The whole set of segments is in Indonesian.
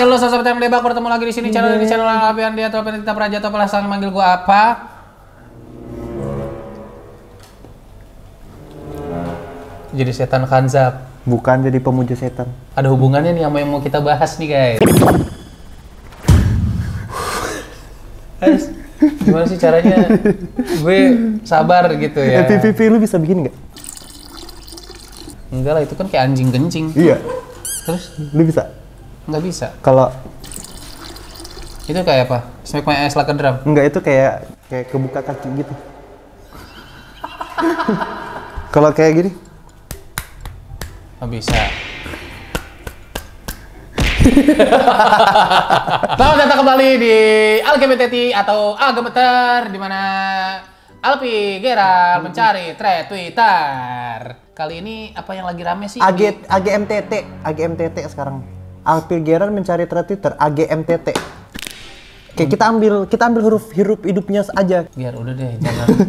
halo sahabat yang debak, bertemu lagi di sini channel Alpian dia atau Penita Praja atau Pelasang manggil gua apa? Jadi setan Khanzab. Bukan jadi pemuja setan. Ada hubungannya nih sama yang mau kita bahas nih guys. Guys, gimana sih caranya gue sabar gitu ya? PVP lu bisa bikin nggak? Enggak lah, itu kan kayak anjing kencing. Iya. Terus? Lu bisa? Nggak bisa. Kalau itu kayak apa? Smack my ass like a drum? enggak, itu kayak kebuka kaki gitu. Kalau kayak gini? Nggak bisa. Selamat datang kembali di LGBT atau Algemeter, di mana Alpi Geral mencari thread Twitter. Kali ini apa yang lagi rame sih? AGMTT sekarang. Alpi Geral mencari thread Twitter AGMTT. Kayak kita ambil huruf hidupnya aja. Biar udah deh,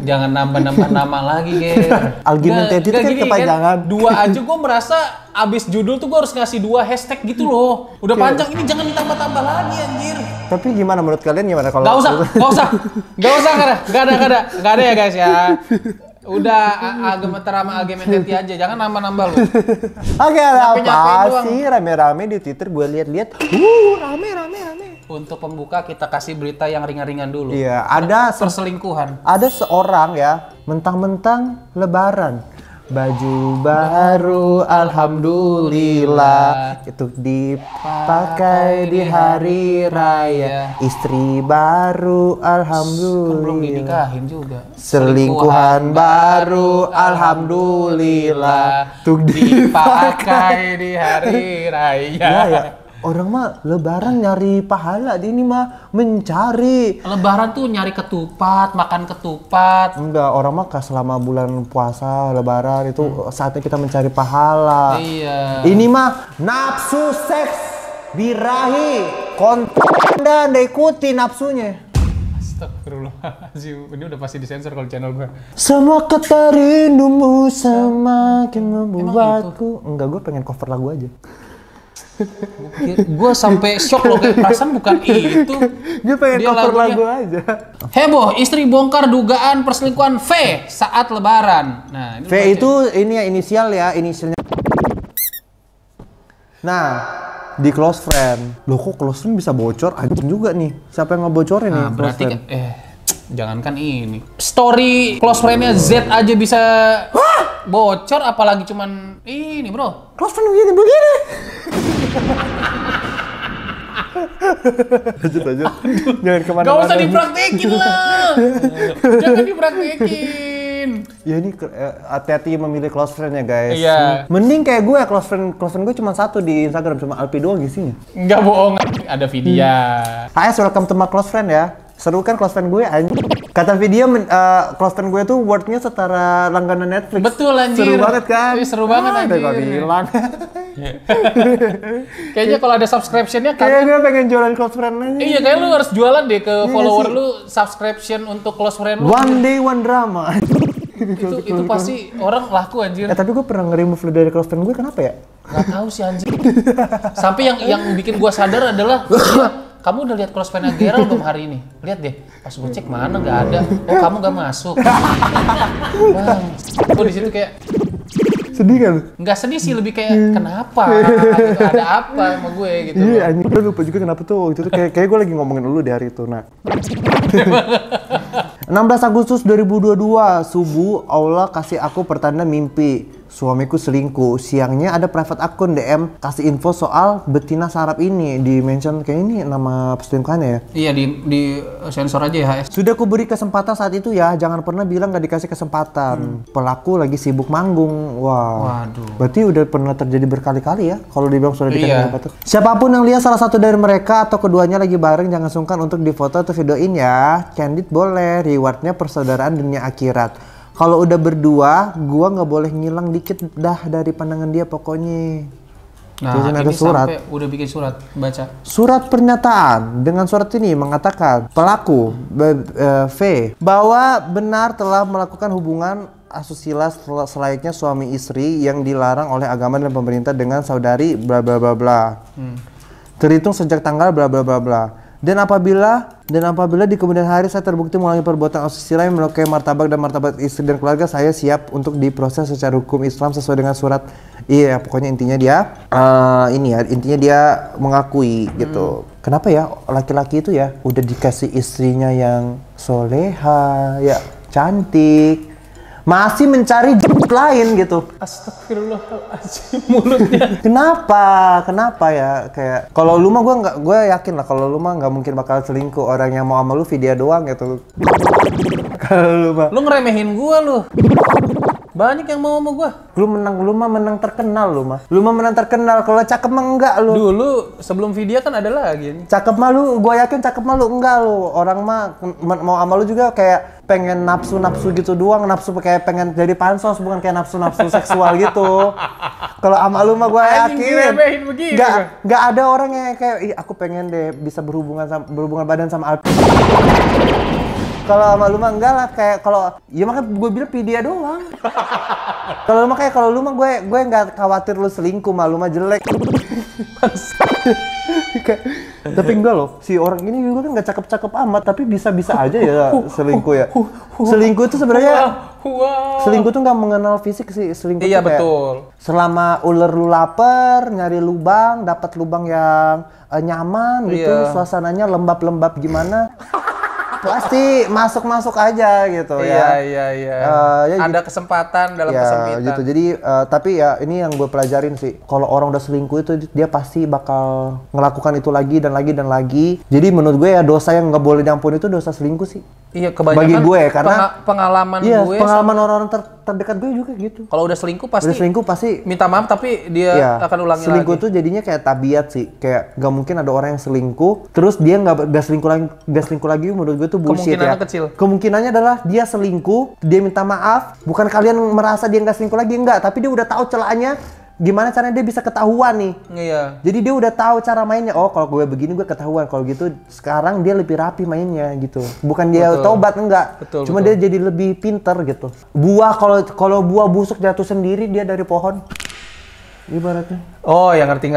jangan nambah nama lagi, Ger. AGMTT itu kan kepanjangan. Dua aja gue merasa abis judul tuh gue harus ngasih 2 hashtag gitu loh. Udah panjang, ini jangan ditambah-tambah lagi anjir. Tapi gimana menurut kalian, gimana kalau Gak usah Gak ada ya guys ya. Udah Algemeter sama AGMTT aja, jangan nambah-nambah lu. Oke, ada apa sih rame-rame di Twitter, gue lihat. Rame. Untuk pembuka kita kasih berita yang ringan-ringan dulu. Iya, ada perselingkuhan. Ada seorang ya, mentang-mentang lebaran. Baju baru alhamdulillah itu dipakai di hari raya. Istri baru alhamdulillah. Kan belum dinikahin juga. Selingkuhan baru alhamdulillah tuh dipakai di hari raya. Ya. Orang mah lebaran nyari pahala, ini mah mencari. Lebaran tuh nyari ketupat, makan ketupat. Enggak, orang mah selama bulan puasa, lebaran itu saatnya kita mencari pahala. Iya. Ini mah nafsu seks birahi, konten dan ikuti nafsunya. Astagfirullahaladzim, ini udah pasti disensor kalau channel gue. Semua kata rindumu semakin membuatku. Enggak, gue pengen cover lagu aja. Gue sampai shock loh, kayak perasaan bukan itu. Gue pengen cover lagu aja. Heboh, istri bongkar dugaan perselingkuhan V saat lebaran. Nah, V itu ini ya, inisialnya. Nah, di close friend. Loh, kok close friend bisa bocor? Anjing juga nih. Siapa yang ngebocorin nih? Berarti jangankan ini. Story close friend-nya Z aja bisa bocor, apalagi cuman ini, bro. Close friend begini. Lanjut. Jangan kemana-mana. Gak usah dipraktekin lah. Jangan dipraktekin. Ya ini hati-hati memilih close friend ya guys. Iya. Mending kayak gue, close friend gue cuma satu di Instagram, cuma Alpi doang isinya. Enggak bohong, ada video. HS, welcome to my close friend ya. Seru kan close friend gue anjing. Kata video close friend gue tuh worth-nya setara langganan Netflix. Betul anjir. Seru banget kan? Seru banget anjir. Udah gue bilang. Kayaknya kalau ada subscription-nya kayak gue pengen jualan close friend aja. Iya, kayak lu harus jualan deh ke follower lu, subscription untuk close friend lu. One day one drama. itu pasti orang laku anjir. Tapi gue pernah nge-remove lu dari close friend gue, kenapa ya? Gak tahu sih anjir. Sampai yang bikin gua sadar adalah kamu udah lihat close friend-nya Geral belum hari ini? Lihat deh. Pas gue cek mana nggak ada. Oh, kamu nggak masuk. Bang, gue di situ kayak sedih kan? Nggak sedih sih, lebih kayak kenapa? Gitu, ada apa sama gue gitu. Iya, anjing. Gue lupa juga kenapa tuh. Itu tuh kayak gue lagi ngomongin lu di hari itu. Nah. 16 Agustus 2022 subuh, Allah kasih aku pertanda mimpi. Suamiku selingkuh. Siangnya ada private akun DM kasih info soal betina sarap ini. Di mention kayak ini nama selingkuhannya ya. Iya, di sensor aja ya HS. Sudah kuberi kesempatan saat itu ya. Jangan pernah bilang gak dikasih kesempatan. Pelaku lagi sibuk manggung. Wah. Waduh. Berarti udah pernah terjadi berkali-kali ya. Kalau dibilang sudah dikasih kesempatan. Siapapun yang lihat salah satu dari mereka atau keduanya lagi bareng, jangan sungkan untuk difoto atau videoin ya. Candid boleh. Rewardnya persaudaraan dunia akhirat. Kalau udah berdua, gua nggak boleh ngilang dikit dah dari pandangan dia pokoknya. Nah, ini ada surat. Udah bikin surat, baca. Surat pernyataan. Dengan surat ini mengatakan pelaku V bahwa benar telah melakukan hubungan asusila selayaknya suami istri yang dilarang oleh agama dan pemerintah dengan saudari bla bla bla bla. Terhitung sejak tanggal bla bla bla bla. Dan apabila di kemudian hari saya terbukti mengulangi perbuatan asusila yang melukai martabat dan martabat istri dan keluarga, saya siap untuk diproses secara hukum Islam sesuai dengan surat. Iya, pokoknya intinya dia intinya dia mengakui gitu. Kenapa ya laki-laki itu ya udah dikasih istrinya yang soleha, ya cantik, masih mencari lain gitu. Astagfirullahaladzim, mulutnya. Kenapa ya, kayak kalau lu mah gue yakin lah kalau lu mah nggak mungkin bakal selingkuh. Orang yang mau sama lu video doang gitu. Kalau lu mah Lu ngeremehin gua lu. Banyak yang mau sama gua. lu mah menang terkenal lu mah menang terkenal. Kalau cakep mah enggak lu. Dulu sebelum video kan ada lagi nih. Cakep mah lu, gue yakin cakep mah lu enggak lu. Orang mah mau sama lu juga kayak pengen nafsu gitu doang, nafsu kayak pengen jadi pansos, bukan kayak nafsu seksual gitu. Kalau sama lu mah gue yakin nggak ada orang yang kayak ih aku pengen deh bisa berhubungan badan sama Alpi. Kalau sama lu mah enggak lah, kayak kalau ya makanya gue bilang dia doang. Kalau lu mah gue nggak khawatir lu selingkuh, malu mah jelek. Tapi enggak loh, si orang ini juga kan nggak cakep-cakep amat, tapi bisa-bisa aja ya selingkuh ya. Selingkuh itu sebenarnya selingkuh tuh nggak mengenal fisik sih, selingkuh. Iya tuh kayak, betul. selama ular lu lapar, nyari lubang, dapat lubang yang nyaman gitu, suasananya lembab-lembab gimana. Pasti masuk aja gitu ya. Iya. Ya, ada kesempatan dalam ya, kesempitan. gitu. Jadi tapi ya ini yang gue pelajarin sih. Kalau orang udah selingkuh itu dia pasti bakal ngelakukan itu lagi dan lagi. Jadi menurut gue ya dosa yang nggak boleh diampuni itu dosa selingkuh sih. Iya, kebanyakan bagi gue karena pengalaman gue pengalaman orang-orang terdekat gue juga gitu. Kalau udah selingkuh pasti minta maaf, tapi dia akan ulangi selingkuh lagi. tuh jadinya kayak tabiat sih, kayak gak mungkin ada orang yang selingkuh terus dia nggak selingkuh lagi. Menurut gue tuh bullshit. Kemungkinannya ya kecil. Kemungkinannya adalah dia selingkuh, dia minta maaf, bukan kalian merasa dia nggak selingkuh lagi, enggak, tapi dia udah tahu celahnya. Gimana caranya dia bisa ketahuan nih? Iya. Jadi dia udah tahu cara mainnya. Oh, kalau gue begini gue ketahuan. Kalau gitu sekarang dia lebih rapi mainnya gitu. Bukan dia tobat, enggak. Cuma dia jadi lebih pinter gitu. Buah kalau buah busuk jatuh sendiri dia dari pohon. Ibaratnya. Oh, ya ngerti.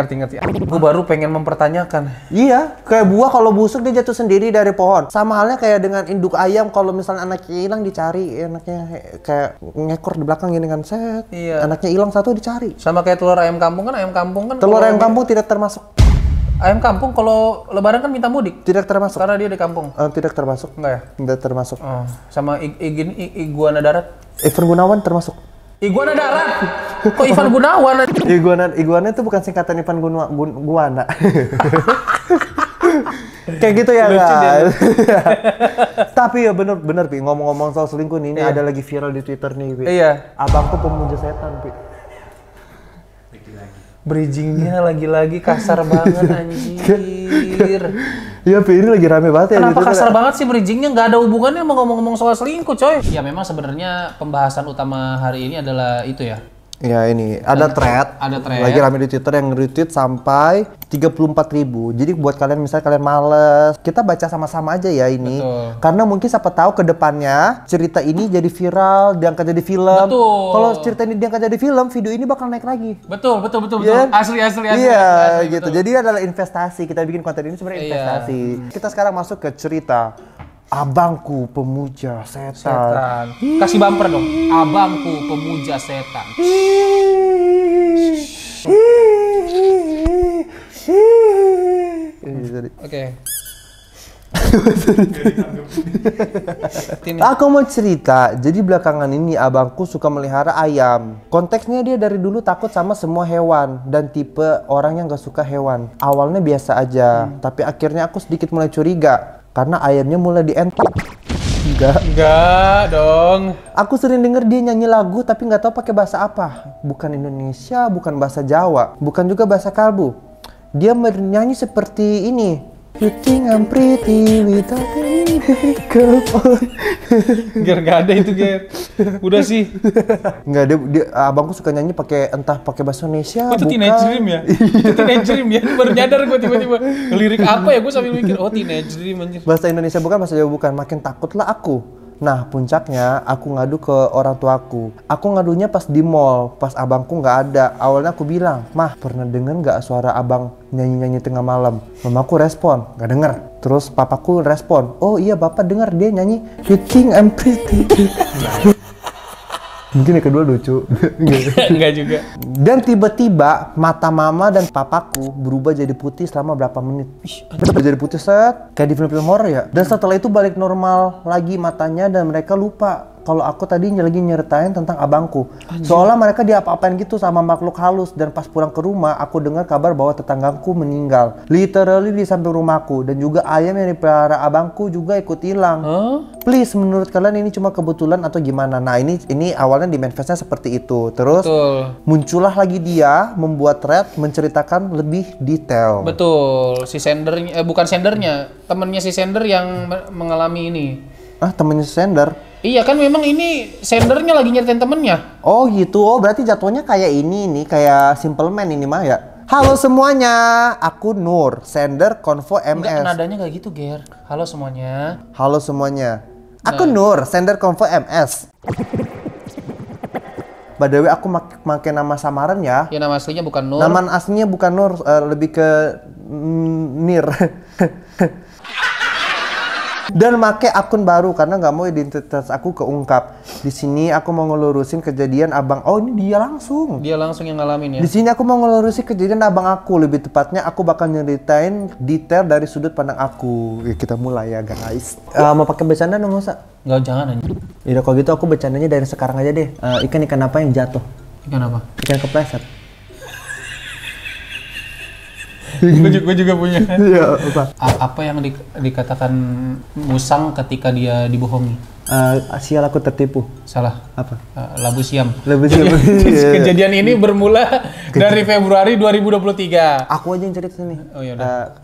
Gue baru pengen mempertanyakan. Iya, kayak buah kalau busuk dia jatuh sendiri dari pohon. Sama halnya kayak dengan induk ayam, kalau misalnya anaknya hilang dicari, anaknya kayak ngekor di belakang gini kan, set. Iya. Anaknya hilang satu dicari. Sama kayak telur ayam kampung kan Telur ayam kampung tidak termasuk. Ayam kampung kalau lebaran kan minta mudik. Tidak termasuk. Karena dia di kampung. Tidak termasuk. Enggak ya? Tidak termasuk. Oh, sama iguana darat. Ivan Gunawan termasuk. Iguana darat. Kok Ivan Gunawan? Iguana itu bukan singkatan Ivan Guana. Kayak gitu ya kan. Tapi ya bener Pi, ngomong-ngomong soal selingkuh nih, ini ada lagi viral di Twitter nih Pi. Iya. Abangku pemuja setan Pi. Bridgingnya lagi-lagi kasar banget anjir. Iya Pi, ini lagi rame banget ya. Kenapa kasar banget sih bridgingnya? Nggak ada hubungannya sama ngomong-ngomong soal selingkuh coy. Ya memang sebenarnya pembahasan utama hari ini adalah itu ya. Ya ini ada thread lagi rame di Twitter yang retweet sampai 34.000. Jadi buat kalian misalnya kalian males, kita baca sama-sama aja ya ini. Betul. Karena mungkin siapa tahu ke depannya cerita ini jadi viral, diangkat jadi film. Betul. Kalau cerita ini diangkat jadi film, video ini bakal naik lagi. Betul. Yeah. Asli. Iya, asli, gitu. betul. Jadi adalah investasi. Kita bikin konten ini sebenarnya investasi. Kita sekarang masuk ke cerita Abangku Pemuja Setan. Kasih bumper dong. Abangku Pemuja Setan. Oke. Aku mau cerita, jadi belakangan ini abangku suka melihara ayam. Konteksnya dia dari dulu takut sama semua hewan dan tipe orang yang gak suka hewan. Awalnya biasa aja, tapi akhirnya aku sedikit mulai curiga karena ayamnya mulai dientok. Enggak dong. Aku sering denger dia nyanyi lagu tapi nggak tahu pakai bahasa apa. Bukan Indonesia, bukan bahasa Jawa, bukan juga bahasa Kalbu. Dia bernyanyi seperti ini. You think I'm pretty without any makeup on. Ger, nggak ada itu Ger. Udah sih. Nggak, dia abangku suka nyanyi pakai bahasa Indonesia. Itu Teenage Dream ya? Itu Teenage Dream ya? Baru nyadar gue tiba-tiba. Lirik apa ya? Gue sambil mikir, oh Teenage Dream anjir. Bahasa Indonesia bukan, bahasa Jawa bukan. Makin takutlah aku. Nah, puncaknya aku ngadu ke orang tuaku. Aku ngadunya pas di mall, pas abangku nggak ada. Awalnya aku bilang, "Mah, pernah denger nggak suara abang nyanyi-nyanyi tengah malam?" Mamaku respon, "Nggak denger." Terus papaku respon, "Oh iya bapak dengar dia nyanyi You think I'm pretty." Mungkin yang kedua lucu. Enggak juga. Dan tiba-tiba mata mama dan papaku berubah jadi putih selama berapa menit. Berubah jadi putih set, kayak di film-film horor ya. Dan setelah itu balik normal lagi matanya dan mereka lupa kalau aku tadi lagi nyeritain tentang abangku. Seolah mereka diapa-apain gitu sama makhluk halus. Dan pas pulang ke rumah, aku dengar kabar bahwa tetanggaku meninggal. Literally di samping rumahku. Dan juga ayam yang dipelihara abangku juga ikut hilang. Please, menurut kalian ini cuma kebetulan atau gimana? Nah, ini awalnya di manifestnya seperti itu. Terus muncullah lagi dia membuat thread menceritakan lebih detail. Betul, si sendernya, bukan sendernya, temennya si sender yang mengalami ini. Ah, temennya sender? Iya kan, memang ini sendernya lagi nyeritain temennya. Oh gitu, oh berarti jatuhnya kayak ini nih, kayak Simple Man ini mah ya. Halo semuanya, aku Nur, sender Konvo MS. Enggak, nadanya kayak gitu, Ger. Halo semuanya. Halo semuanya, aku Nur, sender Konvo MS. By the way, aku pakai nama samaran ya. Ya, nama aslinya bukan Nur. Nama aslinya bukan Nur, lebih ke Nir. Dan make akun baru karena nggak mau identitas aku keungkap. Di sini aku mau ngelurusin kejadian abang. Oh, ini dia langsung. Dia langsung yang ngalamin ya. Di sini aku mau ngelurusin kejadian abang aku. Lebih tepatnya aku bakal nyeritain detail dari sudut pandang aku. Ya, kita mulai ya guys. Mau pakai bercanda nggak usah? Nggak, jangan aja. Ya kalau gitu aku bercandanya dari sekarang aja deh. Ikan apa yang jatuh? Ikan apa? Ikan kepleset. Gue juga punya. Iya, apa? Apa yang dikatakan musang ketika dia dibohongi? Sial aku tertipu. Salah. Apa? Labu siam. Labu siam. Kejadian ini bermula dari Februari 2023. Aku aja yang cerita nih. Oh ya udah.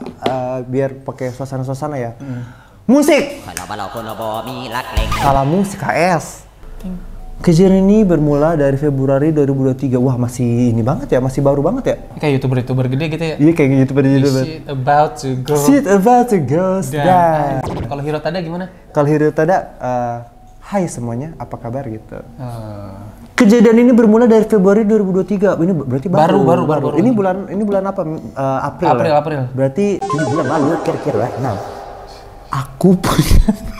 Biar pakai suasana-suasana ya. Musik. Salah musik KS. Kejadian ini bermula dari Februari 2023. Wah, masih ini banget ya, masih baru banget ya. Kayak YouTuber gede gitu ya. Iya, kayak YouTuber. Shit about to go. Shit about to go down. Kalau Hiro Tada gimana? Kalau Hiro Tada, hai semuanya, apa kabar gitu. Kejadian ini bermula dari Februari 2023. Ini berarti baru. Ini bulan apa? April. Berarti ini bulan lalu kira-kira. Nah, aku punya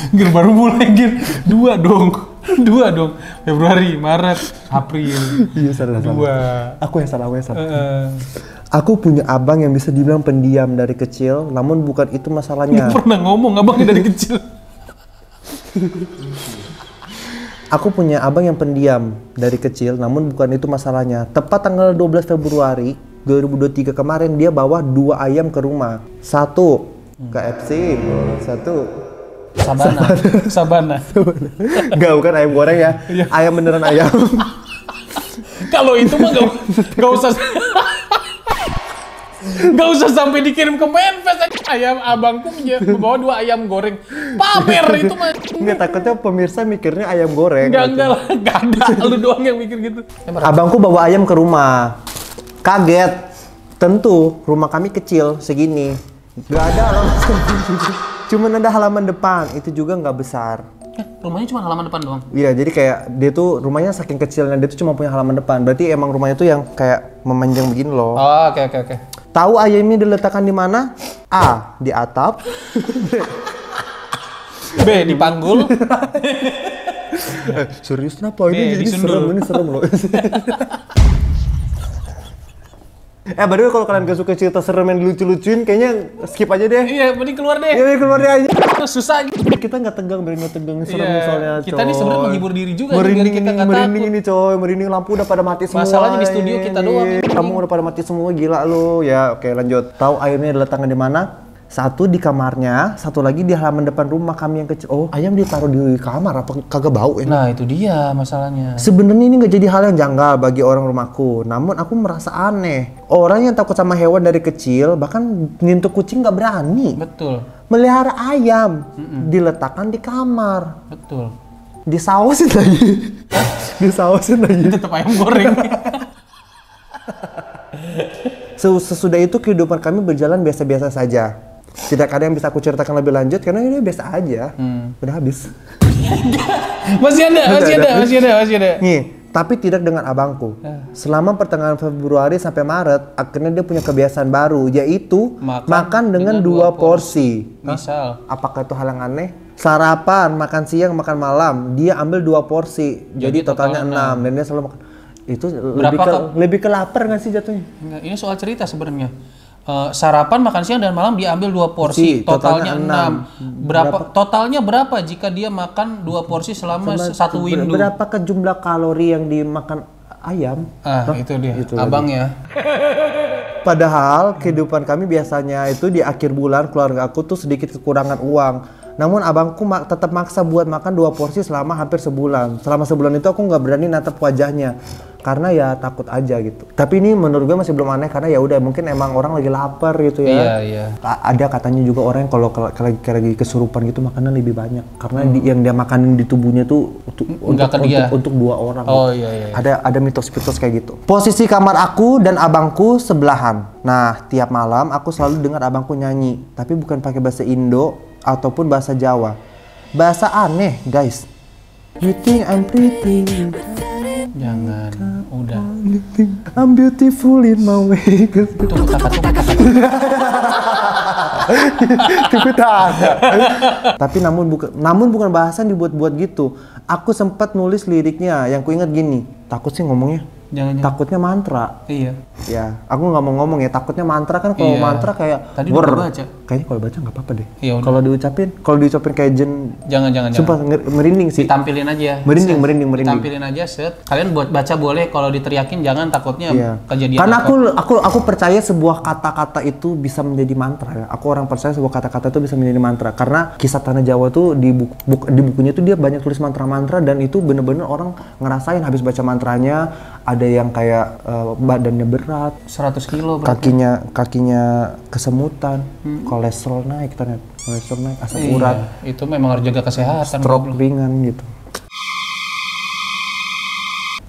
Gir, baru mulai Gir. Dua dong. Februari, Maret, April. Iya, salah. Aku yang salah. Uh, Aku punya abang yang bisa dibilang pendiam dari kecil, namun bukan itu masalahnya. Nggak pernah ngomong abangnya dari kecil. Aku punya abang yang pendiam dari kecil, namun bukan itu masalahnya. Tepat tanggal 12 Februari 2023 kemarin, dia bawa 2 ayam ke rumah. 1 KFC, 1 Sabana. Enggak, bukan ayam goreng ya. Ayam beneran ayam. Kalau itu mah nggak usah. Nggak usah sampai dikirim ke Manfest. Ayam abangku bawa 2 ayam goreng. Pamer itu mah. Nggak, takutnya pemirsa mikirnya ayam goreng. Enggak lah, nggak ada. Lu doang yang mikir gitu. Abangku bawa ayam ke rumah. Kaget. Tentu rumah kami kecil segini. Nggak ada halaman. Cuman ada halaman depan. Itu juga nggak besar. Rumahnya cuma halaman depan doang? Iya, jadi kayak dia tuh rumahnya saking kecilnya, dia tuh cuma punya halaman depan. Berarti emang rumahnya tuh yang kayak memanjang begini loh. Oh, oke. Tahu ayamnya diletakkan di mana? A. Di atap. B. Di panggul. Serius kenapa? Ini serem loh. Baru kalau kalian gak suka cerita serem yang lucu-lucuin, kayaknya skip aja deh. Iya, mending keluar deh. Iya, keluar deh aja. Susah gitu. Kita nggak tegang, serem soalnya, coy. Kita nih sebenarnya menghibur diri juga. Merinding kita nggak takut. merinding ini, coy. Merinding, lampu udah pada mati semua. Masalahnya di studio kita doang. Kamu udah pada mati semua, gila lu. Ya, oke, lanjut. Tahu ayamnya diletakkan di mana? 1 di kamarnya, 1 lagi di halaman depan rumah kami yang kecil. Oh, ayam ditaruh di kamar apa kagak bau ini? Nah, itu dia masalahnya. Sebenarnya ini nggak jadi hal yang janggal bagi orang rumahku, namun aku merasa aneh. Orang yang takut sama hewan dari kecil, bahkan nyentuh kucing nggak berani. Betul. Melihara ayam, diletakkan di kamar. Betul. Disausin lagi. Tetap ayam goreng. Sesudah itu kehidupan kami berjalan biasa-biasa saja. Tidak ada yang bisa aku ceritakan lebih lanjut karena ini biasa aja. Udah habis. Masih ada. Nih, tapi tidak dengan abangku. Selama pertengahan Februari sampai Maret, akhirnya dia punya kebiasaan baru, yaitu makan dengan 2 porsi. Misal, apakah itu hal yang aneh? Sarapan, makan siang, makan malam, dia ambil 2 porsi. Jadi totalnya 6 dan dia selalu makan. Itu lebih ke lapar nggak sih jatuhnya? Enggak, ini soal cerita sebenarnya. Sarapan, makan siang dan malam dia ambil 2 porsi, totalnya 6. Totalnya berapa jika dia makan 2 porsi selama 1 window? Berapakah jumlah kalori yang dimakan ayam? Itu dia. Itu abang ya. Padahal kehidupan kami biasanya itu di akhir bulan keluarga aku tuh sedikit kekurangan uang. Namun abangku tetap maksa buat makan 2 porsi selama hampir sebulan. Selama sebulan itu aku nggak berani natap wajahnya karena ya takut aja gitu. Tapi ini menurut gue masih belum aneh karena ya udah mungkin emang orang lagi lapar gitu ya. Iya. Ada katanya juga orang yang kalau lagi kesurupan gitu makanan lebih banyak karena yang dia makanin di tubuhnya tuh untuk 2 orang. Oh gitu. Iya. Ada mitos-mitos kayak gitu. Posisi kamar aku dan abangku sebelahan. Nah, tiap malam aku selalu dengar abangku nyanyi, tapi bukan pakai bahasa Indo ataupun bahasa Jawa. Bahasa aneh, guys. You think I'm pretty? Jangan, udah. I'm beautiful in my way. Tunggu kata. Tunggu ada. Tapi namun bukan bahasan dibuat-buat gitu. Aku sempat nulis liriknya yang ku ingat gini. Takut sih ngomongnya. Jangan. Takutnya mantra. Iya. Ya, aku nggak mau ngomong ya. Takutnya mantra kan kalau mantra kayak. Tadi udah baca. Kayaknya kalau baca nggak apa-apa deh. Iya. Kalau diucapin kayak jen. Jangan. Sumpah merinding sih. Ditampilin aja. Merinding. Ditampilin aja set. Kalian buat baca boleh. Kalau diteriakin jangan, takutnya kejadian. Karena aku percaya sebuah kata-kata itu bisa menjadi mantra ya. Aku orang percaya sebuah kata-kata itu bisa menjadi mantra. Karena kisah Tanah Jawa tuh di bukunya tuh dia banyak tulis mantra-mantra dan itu bener-bener orang ngerasain habis baca mantranya. Ada yang kayak badannya berat, 100 kilo berarti. kakinya kesemutan, kolesterol naik, asam urat. Itu memang harus jaga kesehatan. Stroke ringan gitu.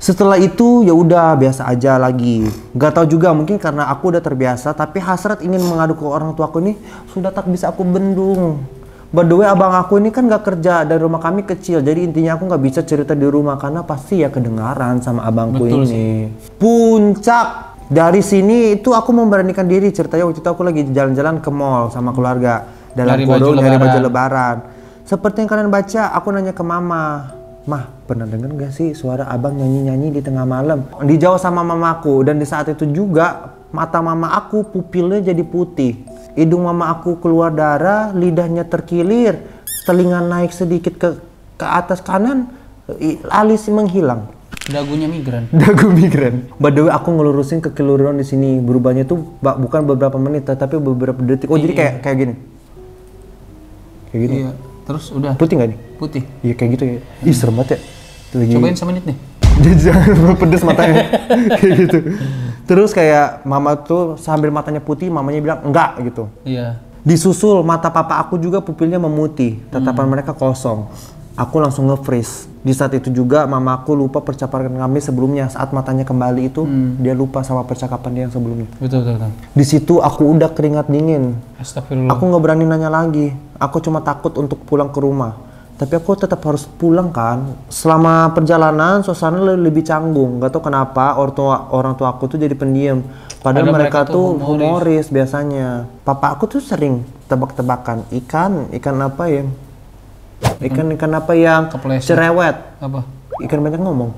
Setelah itu ya udah biasa aja lagi. Gak tau juga mungkin karena aku udah terbiasa, tapi hasrat ingin mengadu ke orang tuaku ini sudah tak bisa aku bendung. By the way, abang aku ini kan gak kerja dan rumah kami kecil, jadi intinya aku gak bisa cerita di rumah karena pasti ya kedengaran sama abangku. Betul ini. Sih. Puncak dari sini itu aku memberanikan diri ceritanya waktu itu aku lagi jalan-jalan ke mall sama keluarga dalam kurung nyari baju lebaran. Seperti yang kalian baca, aku nanya ke mama, "Mah, pernah denger gak sih suara abang nyanyi-nyanyi di tengah malam?" Dijawab sama mamaku dan di saat itu juga mata mama aku pupilnya jadi putih. Hidung mama aku keluar darah, lidahnya terkilir, telinga naik sedikit ke atas kanan, alis menghilang. Dagunya migran. Dagu migran. By the way, aku ngelurusin kekeluruan di sini. Berubahnya tuh bukan beberapa menit, tapi beberapa detik. Oh, jadi kayak gini. Kayak gini. Iya. Terus udah. Putih nggak nih? Putih. Iya kayak gitu ya. Ih, serem banget ya. Cobain semenit nih. Jangan pedes matanya. Kayak gitu. Terus kayak mama tuh sambil matanya putih, mamanya bilang enggak gitu. Iya. Disusul mata papa aku juga pupilnya memutih, tatapan mereka kosong. Aku langsung nge-freeze. Di saat itu juga mamaku lupa percakapan kami sebelumnya. Saat matanya kembali itu, dia lupa sama percakapan dia yang sebelumnya. Betul. Di situ aku udah keringat dingin. Astagfirullah. Aku nggak berani nanya lagi. Aku cuma takut untuk pulang ke rumah. Tapi aku tetap harus pulang kan. Selama perjalanan suasana lebih canggung. Gak tau kenapa orang tua aku tuh jadi pendiam. Padahal mereka tuh humoris biasanya. Papa aku tuh sering tebak-tebakan ikan apa ya? Ikan apa yang cerewet? Apa? Ikan banyak ngomong.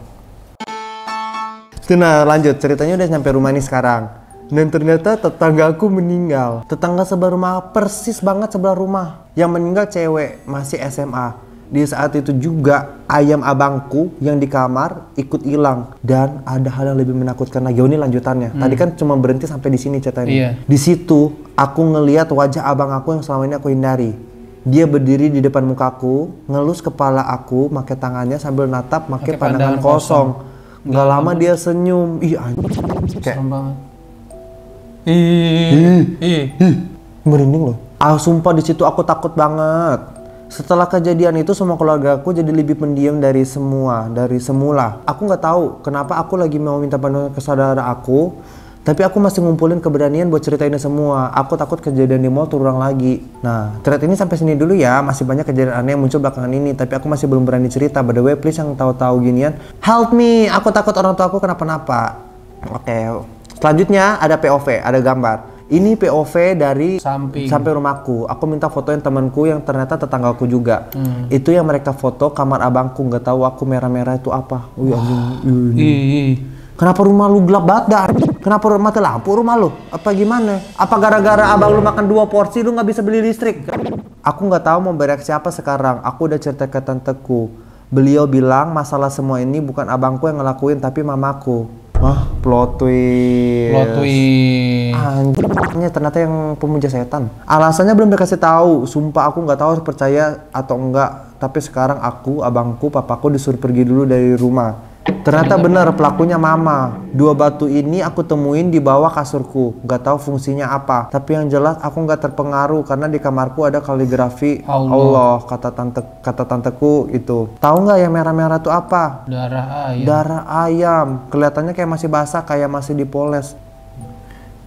Nah lanjut, ceritanya udah nyampe rumah nih sekarang. Dan ternyata tetangga aku meninggal. Tetangga sebelah rumah, persis banget sebelah rumah. Yang meninggal cewek, masih SMA. Di saat itu juga ayam abangku yang di kamar ikut hilang. Dan ada hal yang lebih menakutkan lagi. Oh, ini lanjutannya. Tadi kan cuma berhenti sampai di sini ceritanya. Iya. Di situ aku ngelihat wajah abang aku yang selama ini aku hindari. Dia berdiri di depan mukaku, ngelus kepala aku, pakai tangannya sambil natap, pakai pandangan kosong. Gak lama dia senyum. Ih, anjir. Serem banget. Merinding loh. Sumpah di situ aku takut banget. Setelah kejadian itu semua keluarga aku jadi lebih pendiam dari semula. Aku nggak tahu kenapa aku lagi mau minta bantuan ke saudara aku, Tapi aku masih ngumpulin keberanian buat cerita ini semua. Aku takut kejadian di mall terulang lagi. Nah, thread ini sampai sini dulu ya. Masih banyak kejadian aneh yang muncul belakangan ini. Tapi aku masih belum berani cerita. By the way, please yang tahu-tahu ginian, help me. Aku takut orang tua aku kenapa-napa. Oke. Selanjutnya ada POV, ada gambar. Ini POV dari samping rumahku. Aku minta fotoin temanku yang ternyata tetanggaku juga. Itu yang mereka foto kamar abangku. Nggak tahu aku merah-merah itu apa. Wih anjing. Kenapa rumah lu gelap banget dah? Kenapa mati lampu rumah lu? Apa gimana? Apa gara-gara abang lu makan 2 porsi lu nggak bisa beli listrik? Aku nggak tahu mau bereaksi apa sekarang. Aku udah cerita ke tanteku. Beliau bilang masalah semua ini bukan abangku yang ngelakuin tapi mamaku. Wah, plot twist. Anjir, ternyata yang pemuja setan. Alasannya belum dikasih tahu. Sumpah aku nggak tahu harus percaya atau enggak. Tapi sekarang aku, abangku, papaku disuruh pergi dulu dari rumah. Ternyata benar pelakunya mama. 2 batu ini aku temuin di bawah kasurku. Gak tahu fungsinya apa. Tapi yang jelas aku gak terpengaruh karena di kamarku ada kaligrafi Allah kata tanteku itu. Tahu nggak yang merah-merah itu apa? Darah ayam. Darah ayam. Kelihatannya kayak masih basah, kayak masih dipoles.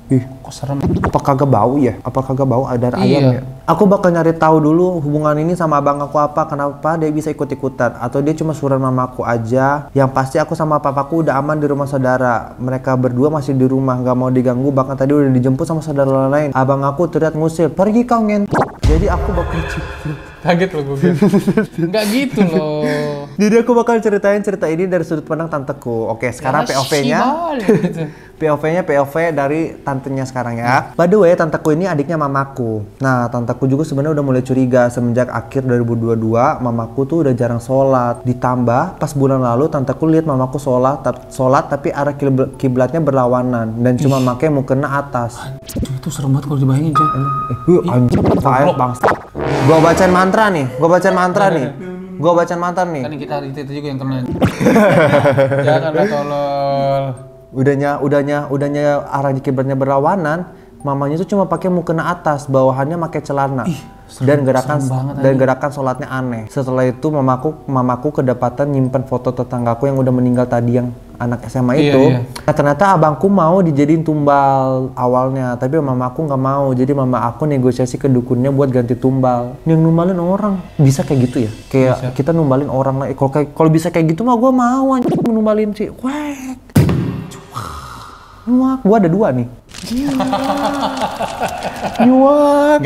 Ih, kok serem. Apa kagak bau ya? Apa kagak bau ada ayam ya? Aku bakal nyari tahu dulu hubungan ini sama abang aku apa, kenapa dia bisa ikut-ikutan, atau dia cuma suruhan mamaku aja. Yang pasti aku sama papaku udah aman di rumah saudara. Mereka berdua masih di rumah, nggak mau diganggu, bahkan tadi udah dijemput sama saudara lain. Abang aku teriak ngusir, pergi kau ngen. Jadi aku bakal kaget loh gue. Nggak gitu loh. Jadi aku bakal ceritain cerita ini dari sudut pandang tanteku. Oke, sekarang POV-nya. POV-nya POV dari tantenya sekarang ya. By the way, tanteku ini adiknya mamaku. Nah, tanteku juga sebenarnya udah mulai curiga semenjak akhir 2022 mamaku tuh udah jarang sholat. Ditambah pas bulan lalu tanteku lihat mamaku sholat tapi arah kiblatnya berlawanan dan cuma pakai mukena atas. Itu serem banget kalau dibayangin, Cek. Anjir, bangsa. Gua bacain mantra nih. Gua bacain mantra nih. Kan kita itu juga yang kena. Janganlah tolol. Udahnya arah kiblatnya berlawanan, mamanya tuh cuma pakai mukena atas, bawahannya pakai celana. Dan gerakan sholatnya aneh. Setelah itu mamaku kedapatan nyimpen foto tetanggaku yang udah meninggal tadi, yang anak SMA itu. Iya. Nah, ternyata abangku mau dijadiin tumbal awalnya, tapi mamaku nggak mau. Jadi mama aku negosiasi ke dukunnya buat ganti tumbal. Yang numbalin orang bisa kayak gitu ya? Kayak bisa. Kita numbalin orang lah. Kalau bisa kayak gitu mah gue mau numbalin sih. Wek. Nyuak. Gue ada 2 nih. Nyuak.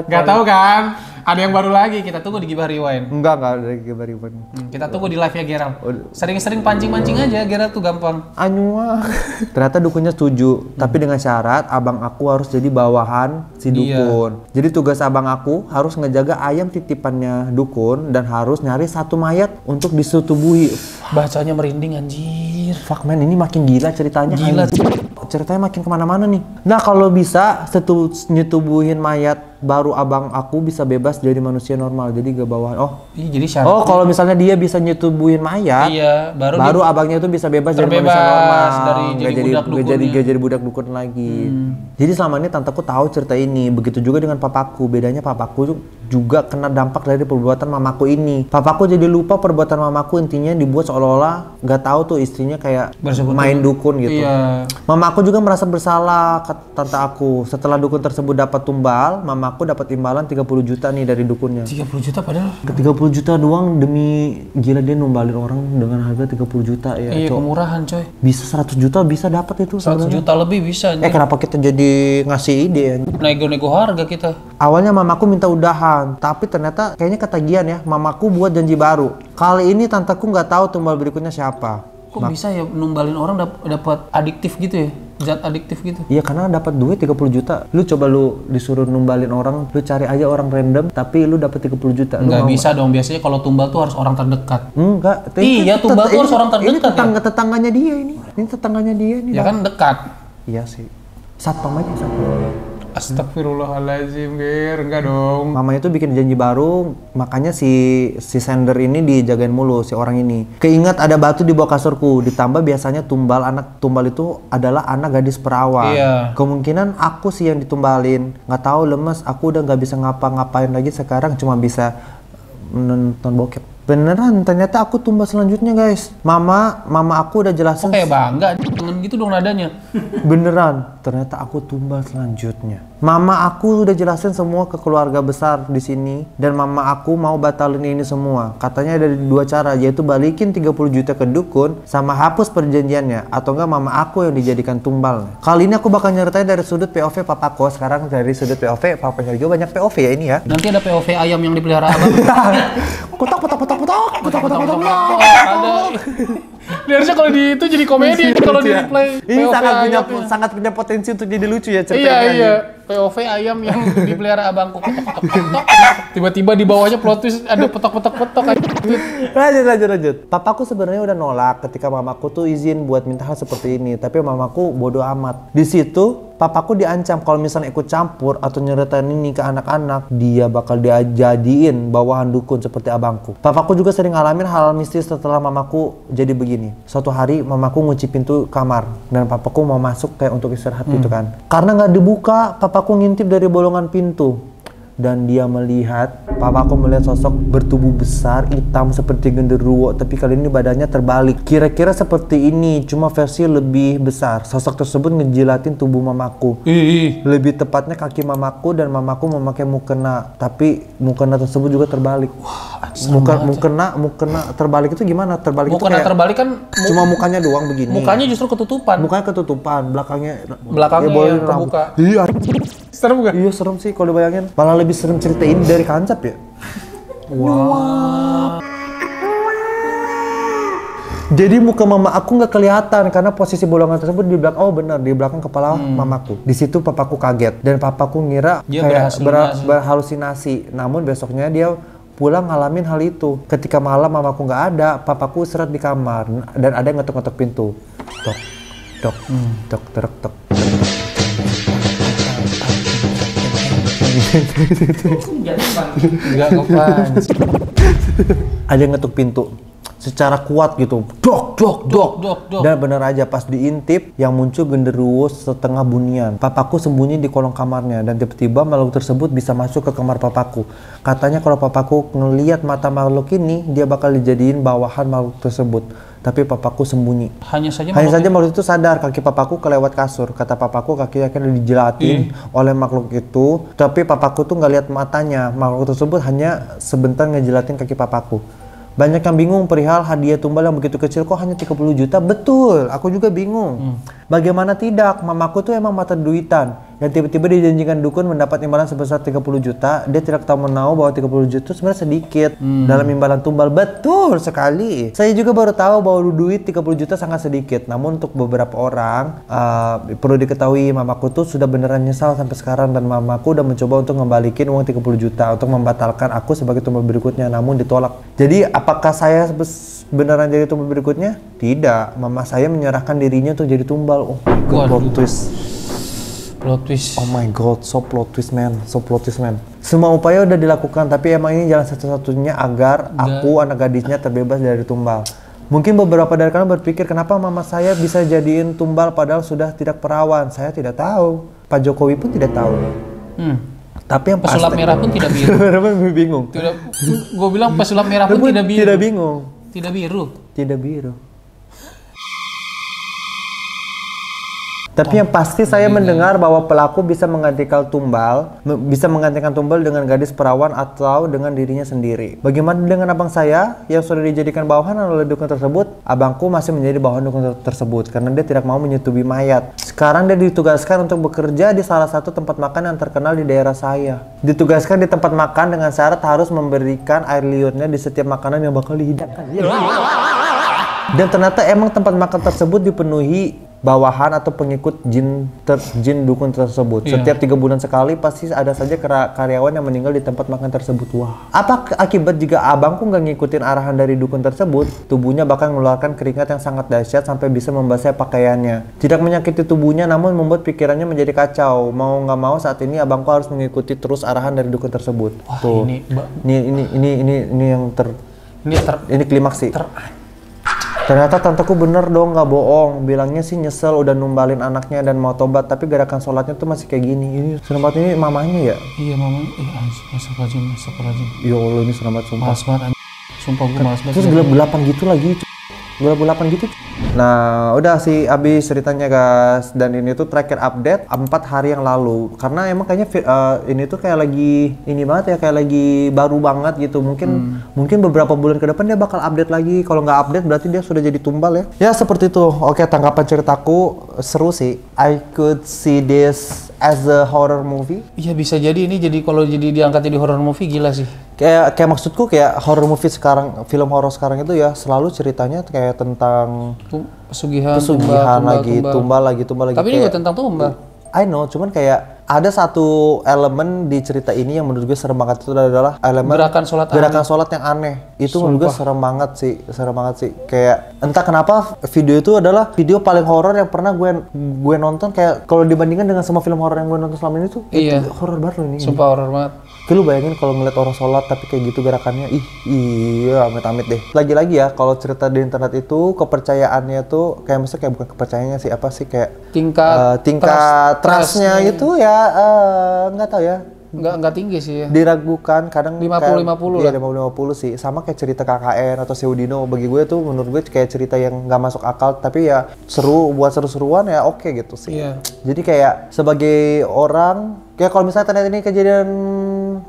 Gak tahu kan? Ada yang baru lagi, kita tunggu di Gibah Rewind. Enggak ada Gibah Rewind. Kita tunggu di live-nya Gerald. Sering-sering pancing-mancing aja, Gerald tuh gampang. Anyuah. Ternyata dukunnya setuju, tapi dengan syarat abang aku harus jadi bawahan si dukun. Jadi tugas abang aku harus ngejaga ayam titipannya dukun dan harus nyari 1 mayat untuk disetubuhi. Bacanya merinding anjir. Fuck man, ini makin gila ceritanya. Gila. Ceritanya makin kemana-mana nih. Nah, kalau bisa nyetubuhin mayat, baru abang aku bisa bebas jadi manusia normal. Jadi gak bawa. Jadi syaratnya. Kalau misalnya dia bisa nyetubuhin mayat, baru abangnya itu bisa bebas jadi manusia normal. Gak jadi budak dukun lagi. Jadi selama ini tanteku tahu cerita ini. Begitu juga dengan papaku. Bedanya papaku juga kena dampak dari perbuatan mamaku ini. Papaku jadi lupa perbuatan mamaku, intinya dibuat seolah-olah gak tahu tuh istrinya kayak main dukun gitu. Mamaku juga merasa bersalah ke tante aku. Setelah dukun tersebut dapat tumbal, mamaku dapat imbalan 30 juta nih dari dukunnya. 30 juta padahal? 30 juta doang demi gila dia numbalin orang dengan harga 30 juta ya. Iya, kemurahan coy. Bisa 100 juta bisa dapat itu. 100 juta lebih bisa. Kenapa kita jadi ngasih ide ya? Nego-nego harga kita. Awalnya mamaku minta udahan, tapi ternyata kayaknya ketagihan ya. Mamaku buat janji baru. Kali ini tanteku nggak tahu tumbal berikutnya siapa. Kok bisa ya numbalin orang dapat adiktif gitu ya? Zat adiktif gitu. Iya, karena dapat duit 30 juta. Lu coba lu disuruh numbalin orang, lu cari aja orang random tapi lu dapat 30 juta. Enggak bisa dong, biasanya kalau tumbal tuh harus orang terdekat. Enggak. Iya, tumbal tuh harus orang terdekat. Ini tetangganya dia ini. Ini tetangganya dia ini. Ya kan dekat. Iya sih. Satpam aja, satpam. Astagfirullahaladzim, Ger, enggak dong. Mamanya tuh bikin janji baru, makanya si sender ini dijagain mulu, si orang ini. Keinget ada batu di bawah kasurku, ditambah biasanya anak tumbal itu adalah anak gadis perawan. Iya. Kemungkinan aku sih yang ditumbalin. Nggak tahu, lemes, aku udah nggak bisa ngapa-ngapain lagi sekarang, cuma bisa nonton bokep. Beneran, ternyata aku tumbal selanjutnya guys. Mama aku udah jelasin. Kok kayak bangga, jangan gitu dong nadanya. Beneran, ternyata aku tumbal selanjutnya. Mama aku udah jelasin semua ke keluarga besar di sini, dan mama aku mau batalin ini semua. Katanya ada dua cara, yaitu balikin 30 juta ke dukun sama hapus perjanjiannya, atau enggak mama aku yang dijadikan tumbal. Kali ini aku bakal nyeritain dari sudut POV papaku, sekarang dari sudut POV papanya juga banyak POV ya ini ya. Nanti ada POV ayam yang dipelihara abang. Kotak. Ada. Ini harusnya kalau di itu jadi komedi kalau di play. Ini POV sangat punya potensi untuk jadi lucu ya ceritanya. Iya. POV ayam yang dipelihara abangku. Kotok. Tiba-tiba di bawahnya plot twist ada petok-petok aja. Lanjut. Papaku sebenarnya udah nolak ketika mamaku tuh izin buat minta hal seperti ini, tapi mamaku bodoh amat. Di situ papaku diancam kalau misalnya ikut campur atau nyeritain ini ke anak-anak, dia bakal dijadiin bawahan dukun seperti abangku. Papaku juga sering ngalamin hal mistis setelah mamaku jadi begini. Suatu hari mamaku ngunci pintu kamar dan papaku mau masuk kayak untuk istirahat gitu kan. Karena nggak dibuka, papaku ngintip dari bolongan pintu. Dan dia melihat, papaku melihat sosok bertubuh besar, hitam seperti genderuwo, tapi kali ini badannya terbalik. Kira-kira seperti ini, cuma versi lebih besar. Sosok tersebut ngejilatin tubuh mamaku. Lebih tepatnya kaki mamaku, dan mamaku memakai mukena, tapi mukena tersebut juga terbalik. Wah, mukena terbalik itu gimana? Terbalik mukena itu kayak terbalik kan cuma mukanya doang begini. Mukanya justru ketutupan. Mukanya ketutupan, belakangnya yang terbuka. Iya. Serem gak? Iya serem sih kalau dibayangin. Malah lebih serem cerita ini dari kancap ya. Wow. Jadi muka mama aku nggak kelihatan karena posisi bolongan tersebut di belakang. Oh benar, di belakang kepala mamaku. Di situ papaku kaget dan papaku ngira dia kayak berhalusinasi. Namun besoknya dia pulang ngalamin hal itu. Ketika malam mamaku nggak ada, papaku istirahat di kamar dan ada yang ngetok-ngetok pintu. Tok. Enggak ngepan. Ada yang ngetuk pintu secara kuat gitu, dok. Dan bener aja pas diintip yang muncul genderuwo setengah bunian. Papaku sembunyi di kolong kamarnya dan tiba-tiba makhluk tersebut bisa masuk ke kamar papaku. Katanya kalau papaku ngelihat mata makhluk ini, dia bakal dijadiin bawahan makhluk tersebut. Tapi papaku sembunyi. Hanya saja makhluk itu sadar kaki papaku kelewat kasur. Kata papaku kakinya akan dijelatin oleh makhluk itu. Tapi papaku tuh nggak lihat matanya. Makhluk tersebut hanya sebentar ngejelatin kaki papaku. Banyak yang bingung perihal hadiah tumbal yang begitu kecil kok hanya 30 juta. Betul, aku juga bingung. Bagaimana tidak, mamaku tuh emang mata duitan. Dan tiba-tiba dijanjikan dukun mendapat imbalan sebesar 30 juta. Dia tidak tahu menahu bahwa 30 juta itu sebenarnya sedikit dalam imbalan tumbal. Betul sekali. Saya juga baru tahu bahwa duit 30 juta sangat sedikit. Namun untuk beberapa orang, perlu diketahui mamaku tuh sudah beneran nyesal sampai sekarang. Dan mamaku udah mencoba untuk ngembalikin uang 30 juta untuk membatalkan aku sebagai tumbal berikutnya. Namun ditolak. Jadi apakah saya beneran jadi tumbal berikutnya? Tidak. Mama saya menyerahkan dirinya untuk jadi tumbal. Oh my god, plot twist. Oh my god, so plot twist man. Semua upaya udah dilakukan, tapi emang ini jalan satu-satunya agar aku, anak gadisnya, terbebas dari tumbal. Mungkin beberapa dari kalian berpikir kenapa mama saya bisa jadiin tumbal padahal sudah tidak perawan. Saya tidak tahu. Pak Jokowi pun tidak tahu. Tapi yang pasti pesulap merah pun tidak biru. Bingung. Gue bilang pesulap merah pun tidak biru. Tidak bingung. Tidak biru. Tapi yang pasti saya mendengar bahwa pelaku bisa menggantikan tumbal dengan gadis perawan atau dengan dirinya sendiri. Bagaimana dengan abang saya yang sudah dijadikan bawahan oleh dukun tersebut? Abangku masih menjadi bawahan dukun tersebut karena dia tidak mau menyetubi mayat. Sekarang dia ditugaskan untuk bekerja di salah satu tempat makan yang terkenal di daerah saya. Ditugaskan di tempat makan dengan syarat harus memberikan air liurnya di setiap makanan yang bakal dihidangkan. Dan ternyata emang tempat makan tersebut dipenuhi bawahan atau pengikut jin dukun tersebut. Setiap 3 bulan sekali pasti ada saja karyawan yang meninggal di tempat makan tersebut. Wah. Apa akibat jika abangku nggak ngikutin arahan dari dukun tersebut? Tubuhnya bakal mengeluarkan keringat yang sangat dahsyat sampai bisa membasahi pakaiannya. Tidak menyakiti tubuhnya, namun membuat pikirannya menjadi kacau. Mau nggak mau saat ini abangku harus mengikuti terus arahan dari dukun tersebut. Wah, tuh. Ini klimaks sih. Ternyata tanteku bener dong, nggak bohong. Bilangnya sih nyesel udah numbalin anaknya dan mau tobat, tapi gerakan sholatnya tuh masih kayak gini. Ini serem banget, ini mamanya ya? Iya mamanya. Astagfirullahaladzim. Ya Allah, ini serem banget sumpah. Sumpah gue malas banget. Terus gelap-gelapan gitu lagi. Gelap-gelapan gitu. Nah, udah sih habis ceritanya guys. Dan ini tuh terakhir update 4 hari yang lalu. Karena emang kayaknya ini tuh kayak lagi ini banget ya, kayak lagi baru banget gitu. Mungkin beberapa bulan ke depan dia bakal update lagi. Kalau nggak update berarti dia sudah jadi tumbal ya. Ya seperti itu. Oke, tanggapan ceritaku seru sih. I could see this as a horror movie. Iya bisa jadi ini jadi kalau jadi diangkat jadi horror movie gila sih. Kayak maksudku kayak horror movie sekarang, film horor sekarang itu ya selalu ceritanya kayak tentang pesugihan tumbal lagi. Tapi ini juga tentang tumbal. I know, cuman kayak ada satu elemen di cerita ini yang menurut gue serem banget, itu adalah elemen gerakan sholat yang aneh. Itu menurut gue serem banget sih. Kayak entah kenapa video itu adalah video paling horor yang pernah gue nonton. Kayak kalau dibandingkan dengan semua film horor yang gue nonton selama ini tuh, iya, itu horor banget loh ini. Sumpah horor banget. Kayak lu bayangin kalau ngeliat orang sholat tapi kayak gitu gerakannya, iya amit-amit deh. Lagi-lagi ya, kalau cerita di internet itu kepercayaannya tuh kayak maksudnya kayak bukan kepercayaannya sih, apa sih kayak tingkat trustnya itu ya nggak tahu ya. Nggak tinggi sih ya. Diragukan kadang 50-50 lah. Iya 50-50 sih. Sama kayak cerita KKN atau Seudino. Bagi gue tuh menurut gue kayak cerita yang nggak masuk akal tapi ya seru, buat seru-seruan ya oke gitu sih. Iya. Jadi kayak sebagai orang kayak kalau misalnya ternyata ini kejadian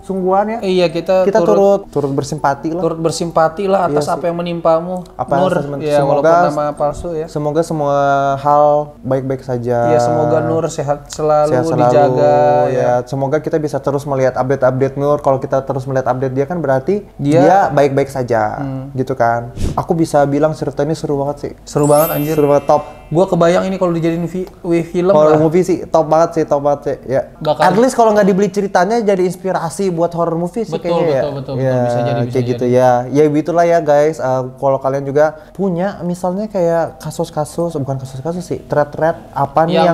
sungguhan ya. Iya, kita turut bersimpati lah. Turut bersimpati lah atas apa yang menimpamu. Nur, ya, semoga nama palsu ya. Semoga semua hal baik-baik saja. Iya, semoga Nur sehat selalu dijaga ya. Semoga kita bisa terus melihat update Nur. Kalau kita terus melihat update dia kan berarti dia baik-baik saja. Gitu kan. Aku bisa bilang cerita ini seru banget sih. Seru banget anjir. Seru banget, top. Gua kebayang ini kalau dijadiin film horror movie sih top banget sih ya. At least kalau nggak dibeli ceritanya jadi inspirasi buat horror movie sih kayaknya betul, ya. Bisa jadi gitu ya. Ya begitulah ya guys. Kalau kalian juga punya misalnya kayak bukan kasus sih, thread apa nih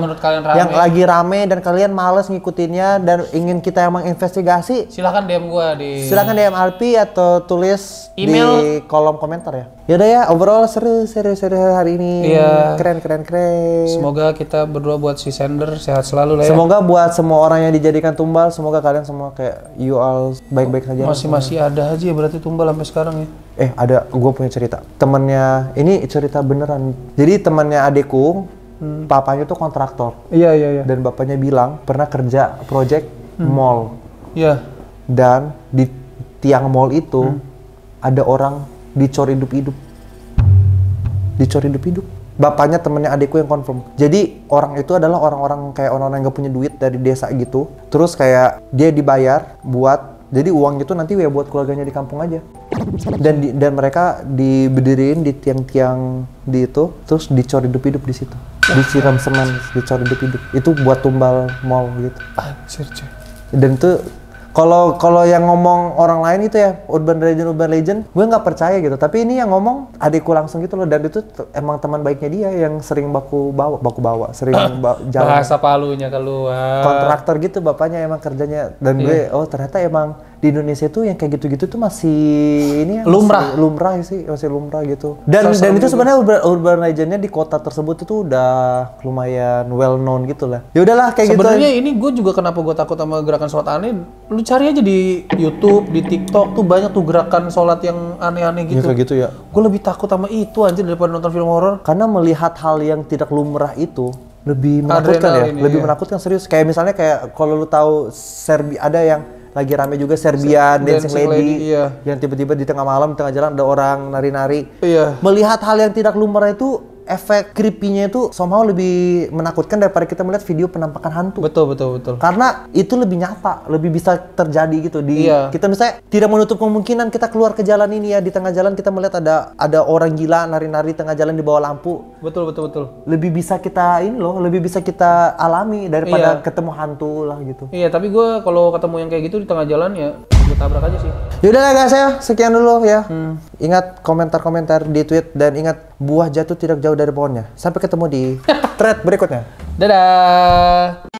yang lagi rame dan kalian males ngikutinnya dan ingin kita emang investigasi, silakan DM gua silakan DM Alpi atau tulis email di kolom komentar ya. Yaudah ya, overall seru hari ini. Iya. Keren. Semoga kita berdua buat si Sender sehat selalu lah ya. Semoga buat semua orang yang dijadikan tumbal, semoga kalian semua kayak you all baik-baik saja. Masih ada aja ya berarti tumbal sampai sekarang ya. Ada, gue punya cerita. Temennya, ini cerita beneran. Jadi temannya adekku, papanya tuh kontraktor. Iya. Dan bapaknya bilang pernah kerja project mall. Iya. Dan di tiang mall itu ada orang dicor hidup-hidup. Bapaknya temennya adikku yang confirm. Jadi orang itu adalah orang-orang kayak orang-orang yang gak punya duit dari desa gitu. Terus kayak dia dibayar buat, jadi uang itu nanti ya buat keluarganya di kampung aja. Dan mereka diberdiriin di tiang-tiang di itu, terus dicor hidup-hidup di situ. Disiram semen, dicor hidup-hidup. Itu buat tumbal mall gitu. Anjir cuy. Dan itu kalau yang ngomong orang lain itu ya urban legend, gue nggak percaya gitu. Tapi ini yang ngomong adikku langsung gitu loh, dan itu emang teman baiknya dia yang sering baku bawa, sering jalan. Bahasa Palunya keluar. Kontraktor gitu bapaknya emang kerjanya, dan gue ternyata emang di Indonesia tuh yang kayak gitu-gitu tuh masih ini ya, lumrah gitu. Dan itu sebenarnya urban legendnya di kota tersebut itu udah lumayan well known gitu lah. Ya udahlah kayak sebenarnya ini gue juga kenapa gue takut sama gerakan sholat aneh. Lu cari aja di YouTube, di TikTok tuh banyak tuh gerakan sholat yang aneh-aneh gitu. Ya, kayak gitu ya. Gue lebih takut sama itu anjir daripada nonton film horor. Karena melihat hal yang tidak lumrah itu lebih menakutkan menakutkan serius. Kayak misalnya kayak kalau lu tahu Serbia ada yang lagi rame juga Serbian Dancing Lady iya. Yang tiba-tiba di tengah malam, di tengah jalan ada orang nari-nari. Iya. Melihat hal yang tidak lumrah itu, efek creepy-nya itu somehow lebih menakutkan daripada kita melihat video penampakan hantu. Betul. Karena itu lebih nyata, lebih bisa terjadi gitu. Kita misalnya tidak menutup kemungkinan kita keluar ke jalan ini ya, di tengah jalan kita melihat ada orang gila nari-nari tengah jalan di bawah lampu. Betul. Lebih bisa kita lebih bisa kita alami daripada ketemu hantu lah gitu. Iya, tapi gue kalau ketemu yang kayak gitu di tengah jalan ya gue tabrak aja sih. Yaudah lah guys ya, sekian dulu ya. Ingat komentar-komentar di tweet dan ingat buah jatuh tidak jauh dari pohonnya. Sampai ketemu di thread berikutnya. Dadah.